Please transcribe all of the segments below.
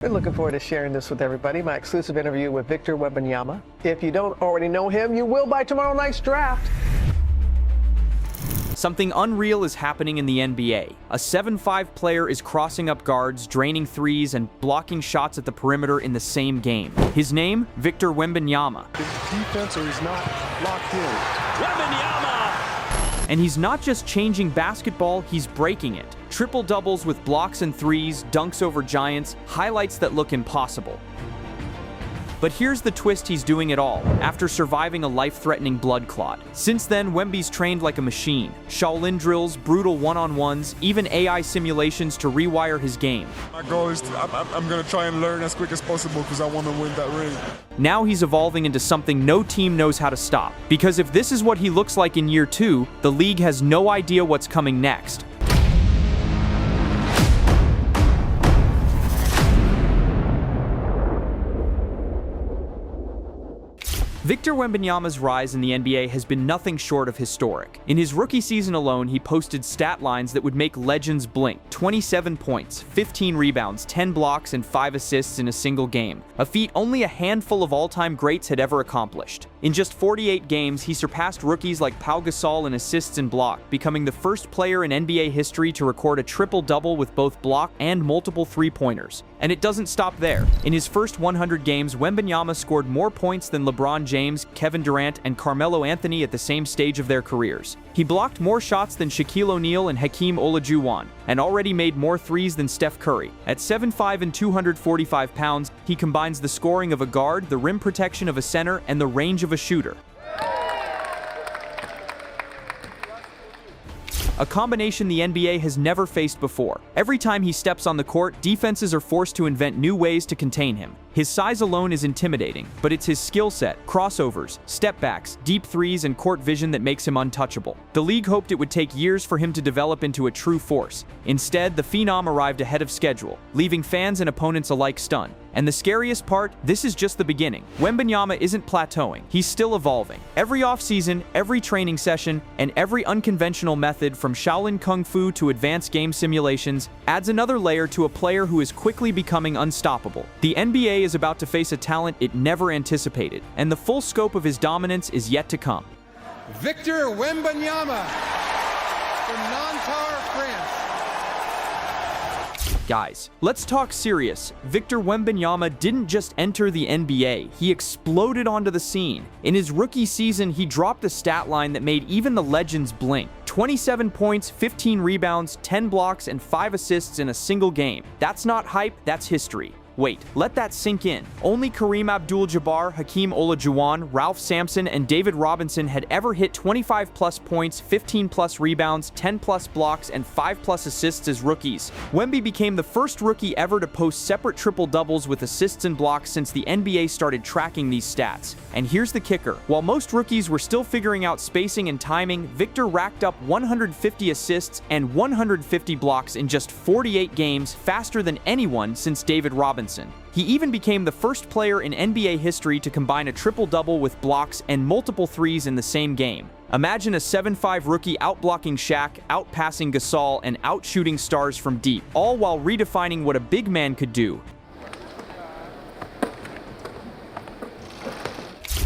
Been looking forward to sharing this with everybody, my exclusive interview with Victor Wembanyama. If you don't already know him, you will by tomorrow night's draft. Something unreal is happening in the NBA. A 7'5" player is crossing up guards, draining threes, and blocking shots at the perimeter in the same game. His name? Victor Wembanyama. Defense or he's not locked in. Wembanyama! And he's not just changing basketball, he's breaking it. Triple doubles with blocks and threes, dunks over giants, highlights that look impossible. But here's the twist: he's doing it all, after surviving a life-threatening blood clot. Since then, Wemby's trained like a machine. Shaolin drills, brutal one-on-ones, even AI simulations to rewire his game. My goal is I'm going to try and learn as quick as possible because I want to win that ring. Now he's evolving into something no team knows how to stop. Because if this is what he looks like in year 2, the league has no idea what's coming next. Victor Wembanyama's rise in the NBA has been nothing short of historic. In his rookie season alone, he posted stat lines that would make legends blink. 27 points, 15 rebounds, 10 blocks, and 5 assists in a single game. A feat only a handful of all-time greats had ever accomplished. In just 48 games, he surpassed rookies like Pau Gasol in assists and block, becoming the first player in NBA history to record a triple-double with both block and multiple three-pointers. And it doesn't stop there. In his first 100 games, Wembanyama scored more points than LeBron James, Kevin Durant, and Carmelo Anthony at the same stage of their careers. He blocked more shots than Shaquille O'Neal and Hakeem Olajuwon, and already made more threes than Steph Curry. At 7'5" and 245 pounds, he combines the scoring of a guard, the rim protection of a center, and the range of a shooter. A combination the NBA has never faced before. Every time he steps on the court, defenses are forced to invent new ways to contain him. His size alone is intimidating, but it's his skill set, crossovers, step-backs, deep threes, and court vision that makes him untouchable. The league hoped it would take years for him to develop into a true force. Instead, the Phenom arrived ahead of schedule, leaving fans and opponents alike stunned. And the scariest part, this is just the beginning. Wembanyama isn't plateauing, he's still evolving. Every offseason, every training session, and every unconventional method from Shaolin Kung Fu to advanced game simulations adds another layer to a player who is quickly becoming unstoppable. The NBA is about to face a talent it never anticipated, and the full scope of his dominance is yet to come. Victor Wembanyama from Nanterre, France. Guys, let's talk serious. Victor Wembanyama didn't just enter the NBA, he exploded onto the scene. In his rookie season, he dropped a stat line that made even the legends blink. 27 points, 15 rebounds, 10 blocks, and 5 assists in a single game. That's not hype, that's history. Wait, let that sink in. Only Kareem Abdul-Jabbar, Hakeem Olajuwon, Ralph Sampson, and David Robinson had ever hit 25+ points, 15+ rebounds, 10+ blocks, and 5+ assists as rookies. Wemby became the first rookie ever to post separate triple-doubles with assists and blocks since the NBA started tracking these stats. And here's the kicker. While most rookies were still figuring out spacing and timing, Victor racked up 150 assists and 150 blocks in just 48 games, faster than anyone since David Robinson. He even became the first player in NBA history to combine a triple-double with blocks and multiple threes in the same game. Imagine a 7'5" rookie outblocking Shaq, outpassing Gasol, and outshooting stars from deep, all while redefining what a big man could do.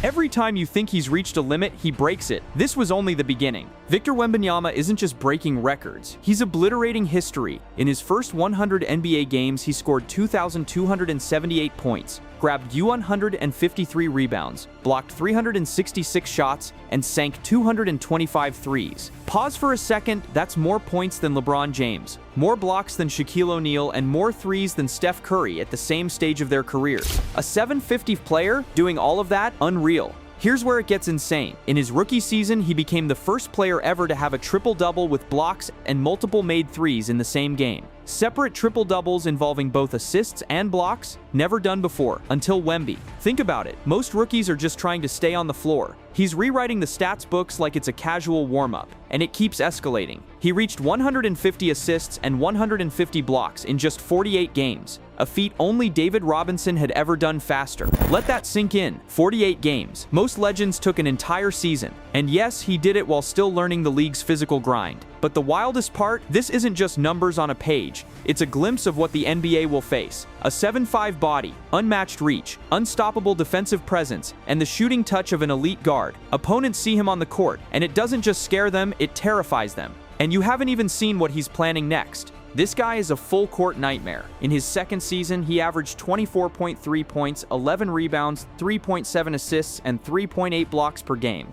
Every time you think he's reached a limit, he breaks it. This was only the beginning. Victor Wembanyama isn't just breaking records, he's obliterating history. In his first 100 NBA games, he scored 2,278 points, grabbed 153 rebounds, blocked 366 shots, and sank 225 threes. Pause for a second, that's more points than LeBron James, more blocks than Shaquille O'Neal, and more threes than Steph Curry at the same stage of their careers. A 750 player doing all of that? Unreal. Here's where it gets insane. In his rookie season, he became the first player ever to have a triple-double with blocks and multiple made threes in the same game. Separate triple-doubles involving both assists and blocks? Never done before, until Wemby. Think about it, most rookies are just trying to stay on the floor. He's rewriting the stats books like it's a casual warm-up, and it keeps escalating. He reached 150 assists and 150 blocks in just 48 games, a feat only David Robinson had ever done faster. Let that sink in, 48 games. Most legends took an entire season, and yes, he did it while still learning the league's physical grind. But the wildest part, this isn't just numbers on a page. It's a glimpse of what the NBA will face. A 7'5" body, unmatched reach, unstoppable defensive presence, and the shooting touch of an elite guard. Opponents see him on the court, and it doesn't just scare them, it terrifies them. And you haven't even seen what he's planning next. This guy is a full-court nightmare. In his second season, he averaged 24.3 points, 11 rebounds, 3.7 assists, and 3.8 blocks per game.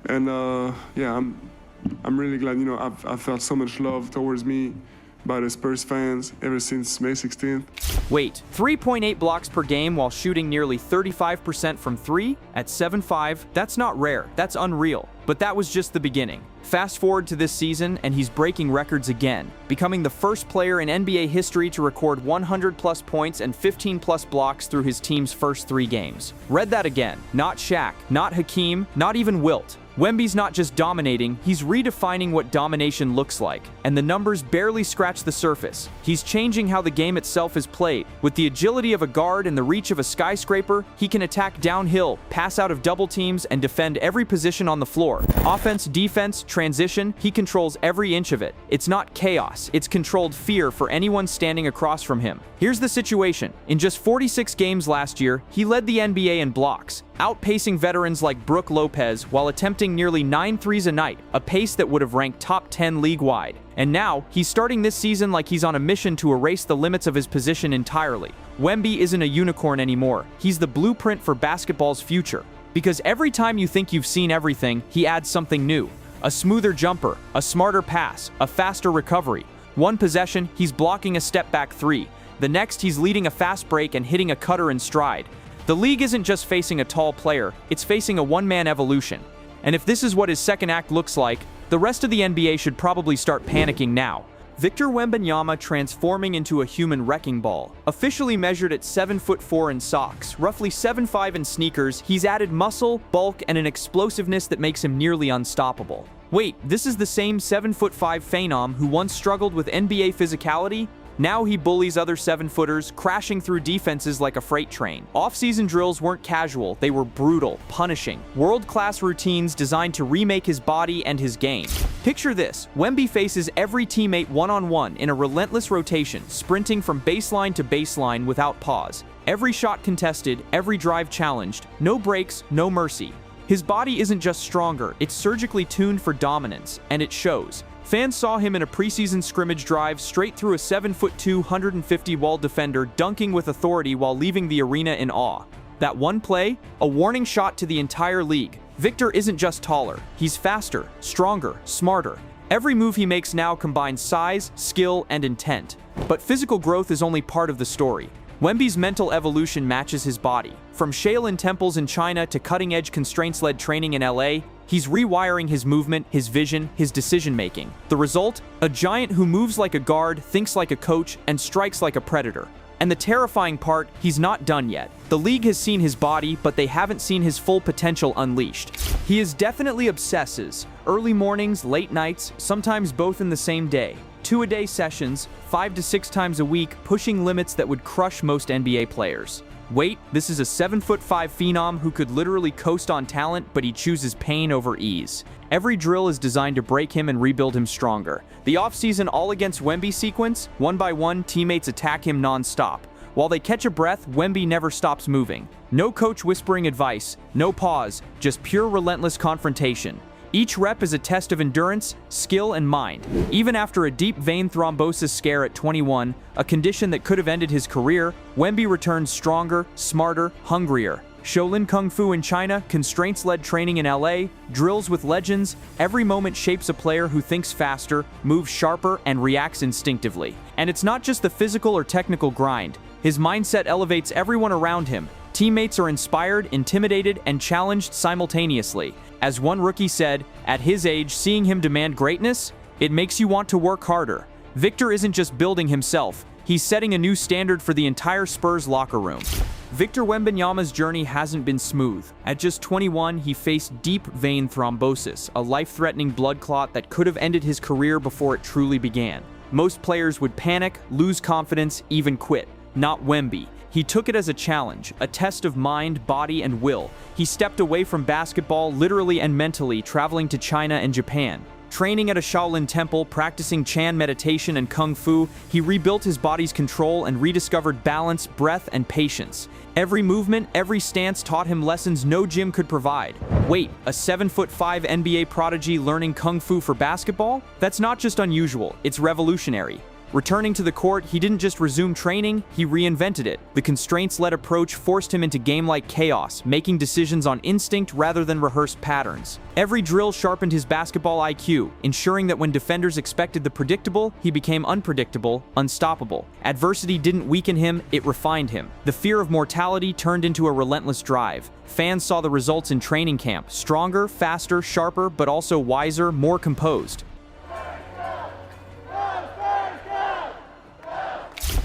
And yeah, I'm really glad, I've felt so much love towards me by the Spurs fans ever since May 16th. Wait, 3.8 blocks per game while shooting nearly 35% from 3 at 7'5"? That's not rare, that's unreal. But that was just the beginning. Fast forward to this season, and he's breaking records again, becoming the first player in NBA history to record 100-plus points and 15-plus blocks through his team's first 3 games. Read that again. Not Shaq, not Hakeem, not even Wilt. Wemby's not just dominating, he's redefining what domination looks like, and the numbers barely scratch the surface. He's changing how the game itself is played. With the agility of a guard and the reach of a skyscraper, he can attack downhill, pass out of double teams, and defend every position on the floor. Offense, defense, transition, he controls every inch of it. It's not chaos, it's controlled fear for anyone standing across from him. Here's the situation. In just 46 games last year, he led the NBA in blocks, outpacing veterans like Brook Lopez while attempting nearly 9 threes a night, a pace that would have ranked top 10 league-wide. And now, he's starting this season like he's on a mission to erase the limits of his position entirely. Wemby isn't a unicorn anymore. He's the blueprint for basketball's future. Because every time you think you've seen everything, he adds something new. A smoother jumper, a smarter pass, a faster recovery. One possession, he's blocking a step-back 3. The next, he's leading a fast break and hitting a cutter in stride. The league isn't just facing a tall player, it's facing a one-man evolution. And if this is what his second act looks like, the rest of the NBA should probably start panicking now. Victor Wembanyama transforming into a human wrecking ball. Officially measured at 7'4" in socks, roughly 7'5" in sneakers, he's added muscle, bulk, and an explosiveness that makes him nearly unstoppable. Wait, this is the same 7'5" phenom who once struggled with NBA physicality? Now he bullies other 7-footers, crashing through defenses like a freight train. Off-season drills weren't casual, they were brutal, punishing. World-class routines designed to remake his body and his game. Picture this, Wemby faces every teammate one-on-one in a relentless rotation, sprinting from baseline to baseline without pause. Every shot contested, every drive challenged, no breaks, no mercy. His body isn't just stronger, it's surgically tuned for dominance, and it shows. Fans saw him in a preseason scrimmage drive straight through a 7'2", 150-wall defender dunking with authority while leaving the arena in awe. That one play? A warning shot to the entire league. Victor isn't just taller, he's faster, stronger, smarter. Every move he makes now combines size, skill, and intent. But physical growth is only part of the story. Wemby's mental evolution matches his body. From Shaolin temples in China to cutting-edge constraints-led training in LA, he's rewiring his movement, his vision, his decision-making. The result? A giant who moves like a guard, thinks like a coach, and strikes like a predator. And the terrifying part, he's not done yet. The league has seen his body, but they haven't seen his full potential unleashed. He is definitely obsesses. Early mornings, late nights, sometimes both in the same day. 2-a-day sessions, 5 to 6 times a week, pushing limits that would crush most NBA players. Wait, this is a 7'5" phenom who could literally coast on talent, but he chooses pain over ease. Every drill is designed to break him and rebuild him stronger. The offseason all-against Wemby sequence, one by one, teammates attack him non-stop. While they catch a breath, Wemby never stops moving. No coach whispering advice, no pause, just pure relentless confrontation. Each rep is a test of endurance, skill, and mind. Even after a deep vein thrombosis scare at 21, a condition that could have ended his career, Wemby returns stronger, smarter, hungrier. Shaolin Kung Fu in China, constraints-led training in LA, drills with legends, every moment shapes a player who thinks faster, moves sharper, and reacts instinctively. And it's not just the physical or technical grind. His mindset elevates everyone around him. Teammates are inspired, intimidated, and challenged simultaneously. As one rookie said, at his age, seeing him demand greatness, it makes you want to work harder. Victor isn't just building himself, he's setting a new standard for the entire Spurs locker room. Victor Wembanyama's journey hasn't been smooth. At just 21, he faced deep vein thrombosis, a life-threatening blood clot that could have ended his career before it truly began. Most players would panic, lose confidence, even quit. Not Wemby. He took it as a challenge, a test of mind, body, and will. He stepped away from basketball literally and mentally, traveling to China and Japan. Training at a Shaolin temple, practicing Chan meditation and Kung Fu, he rebuilt his body's control and rediscovered balance, breath, and patience. Every movement, every stance taught him lessons no gym could provide. Wait, a 7'5" NBA prodigy learning Kung Fu for basketball? That's not just unusual, it's revolutionary. Returning to the court, he didn't just resume training, he reinvented it. The constraints-led approach forced him into game-like chaos, making decisions on instinct rather than rehearsed patterns. Every drill sharpened his basketball IQ, ensuring that when defenders expected the predictable, he became unpredictable, unstoppable. Adversity didn't weaken him, it refined him. The fear of mortality turned into a relentless drive. Fans saw the results in training camp: stronger, faster, sharper, but also wiser, more composed.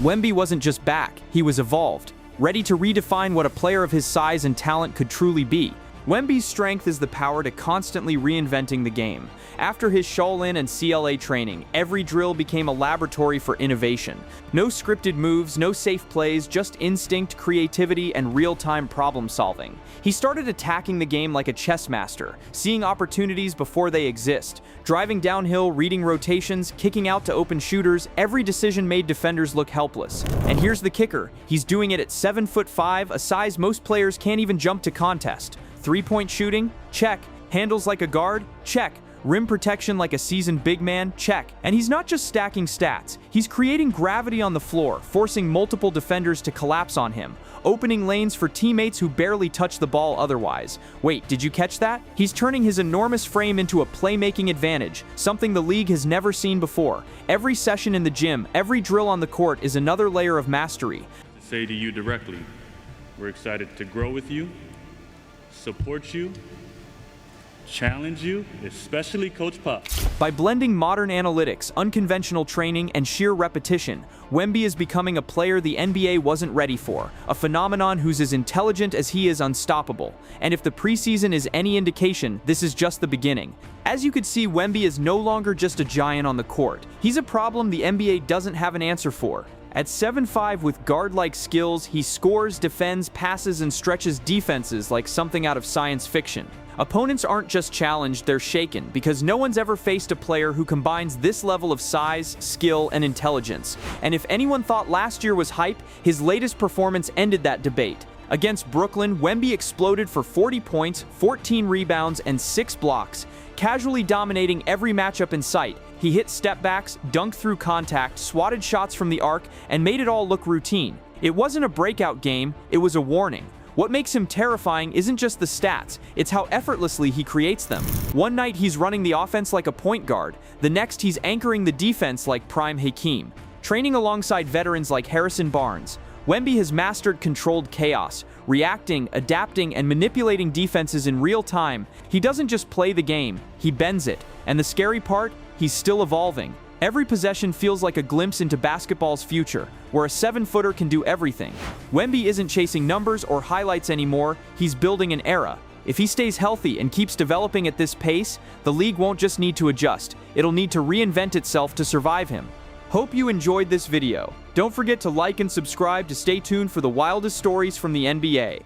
Wemby wasn't just back, he was evolved, ready to redefine what a player of his size and talent could truly be. Wemby's strength is the power to constantly reinventing the game. After his Shaolin and CLA training, every drill became a laboratory for innovation. No scripted moves, no safe plays, just instinct, creativity, and real-time problem solving. He started attacking the game like a chess master, seeing opportunities before they exist. Driving downhill, reading rotations, kicking out to open shooters, every decision made defenders look helpless. And here's the kicker, he's doing it at 7'5", a size most players can't even jump to contest. Three-point shooting? Check. Handles like a guard? Check. Rim protection like a seasoned big man? Check. And he's not just stacking stats, he's creating gravity on the floor, forcing multiple defenders to collapse on him, opening lanes for teammates who barely touch the ball otherwise. Wait, did you catch that? He's turning his enormous frame into a playmaking advantage, something the league has never seen before. Every session in the gym, every drill on the court is another layer of mastery. To say to you directly, we're excited to grow with you, support you, challenge you, especially Coach Pop. By blending modern analytics, unconventional training, and sheer repetition, Wemby is becoming a player the NBA wasn't ready for, a phenomenon who's as intelligent as he is unstoppable. And if the preseason is any indication, this is just the beginning. As you could see, Wemby is no longer just a giant on the court. He's a problem the NBA doesn't have an answer for. At 7'5" with guard-like skills, he scores, defends, passes, and stretches defenses like something out of science fiction. Opponents aren't just challenged, they're shaken, because no one's ever faced a player who combines this level of size, skill, and intelligence. And if anyone thought last year was hype, his latest performance ended that debate. Against Brooklyn, Wemby exploded for 40 points, 14 rebounds, and 6 blocks, casually dominating every matchup in sight. He hit step-backs, dunked through contact, swatted shots from the arc, and made it all look routine. It wasn't a breakout game, it was a warning. What makes him terrifying isn't just the stats, it's how effortlessly he creates them. One night he's running the offense like a point guard, the next he's anchoring the defense like Prime Hakeem. Training alongside veterans like Harrison Barnes, Wemby has mastered controlled chaos, reacting, adapting, and manipulating defenses in real time. He doesn't just play the game, he bends it. And the scary part? He's still evolving. Every possession feels like a glimpse into basketball's future, where a 7-footer can do everything. Wemby isn't chasing numbers or highlights anymore, he's building an era. If he stays healthy and keeps developing at this pace, the league won't just need to adjust, it'll need to reinvent itself to survive him. Hope you enjoyed this video. Don't forget to like and subscribe to stay tuned for the wildest stories from the NBA.